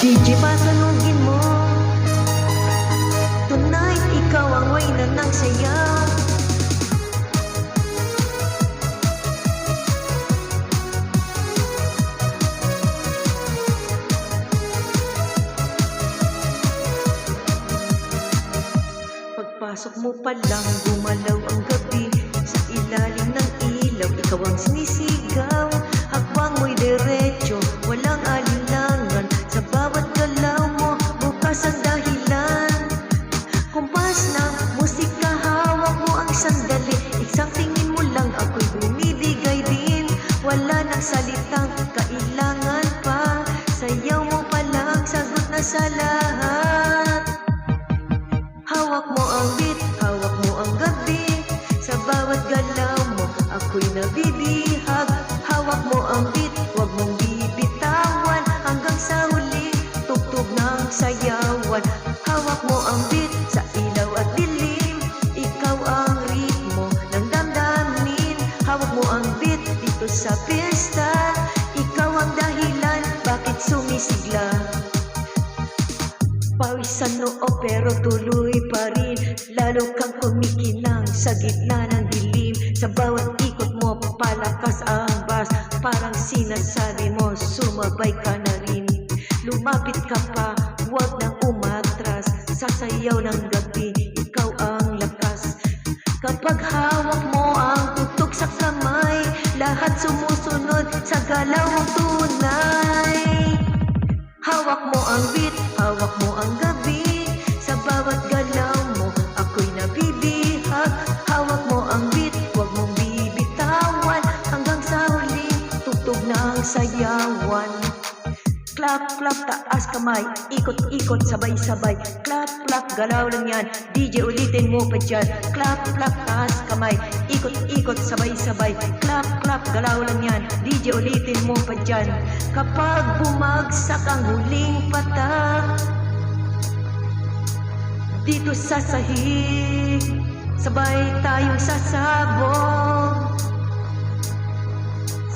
DJ pasalugin mo. Tonight, ikaw ang wayna ng sayaw. Pagpasok mo pa lang, gumalaw ang gabi. Sa ilalim ng ilaw, ikaw ang sinisigaw. Hakbang mo'y diretso, walang alinlangan. Sa bawat galaw mo, bukas ang dahilan. Kumpas ng musika, hawak mo ang sandali. Isang tingin mo lang, ako'y bumibigay din. Wala nang salitang kailangan pa. Sayaw mo pa lang, sagot na sa lahat. Hawak mo ang beat, hawak mo ang gabi. Sa bawat galaw mo, ako'y nabibihag. Hawak mo ang beat, huwag mong bibitawan. Hanggang sa huli, tugtog ng sayawan. Hawak mo ang beat, sa ilaw at dilim. Ikaw ang ritmo ng damdamin. Hawak mo ang beat, dito sa pista. Ikaw ang dahilan, bakit sumisigla? Pawisan noo pero tuloy pa rin. Lalo kang kumikinang sa gitna ng dilim. Sa bawat ikot mo, palakas ang bas. Parang sinasabi mo, sumabay ka na rin. Lumapit ka pa, huwag nang umatras. Sa sayaw ng gabi, ikaw ang lakas. Kapag hawak mo ang tutok sa kamay, lahat sumusunod sa galaw mong tunay. Hawak mo ang beat, hawak mo ang gabi. Sa bawat galaw mo, ako'y nabibihag. Hawak mo ang beat, huwag mong bibitawan. Hanggang sa huli, tugtog ng sayawan. Clap, clap, taas kamay. Ikot-ikot, sabay-sabay. Clap, clap, galaw lang yan. DJ ulitin mo pa dyan. Clap, clap, taas kamay. Ikot-ikot, sabay-sabay. Clap, clap, galaw lang yan. DJ ulitin mo pa dyan. Kapag bumagsak ang huling patak, dito sa sahig, sabay tayong sasabog.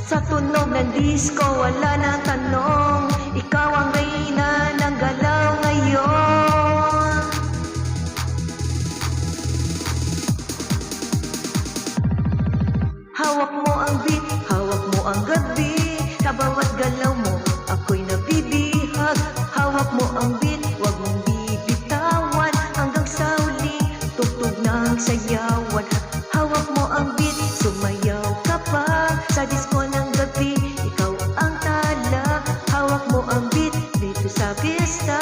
Sa tunog ng disco, wala nang tanong. Ikaw ang reyna ng galaw ngayon. Hawak mo ang beat, hawak mo ang gabi. Sa bawat galaw mo, ako'y nabibihag. Hawak mo ang beat, huwag mong bibitawan. Hanggang sa huli, tugtog ng sayawan. Hawak mo ang beat, sumayaw ka pa. Sa disco ng gabi, ikaw ang tala. Hawak mo ang beat, dito sa pista.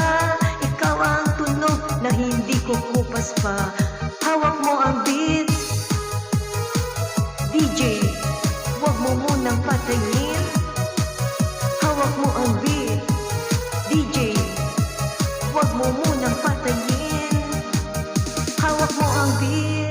Ikaw ang tunog na hindi kukupas pa. Hawak mo ang beat, DJ, huwag mo munang patayin. Hawak mo ang beat, DJ, huwag mo munang patayin. Hawak mo ang beat.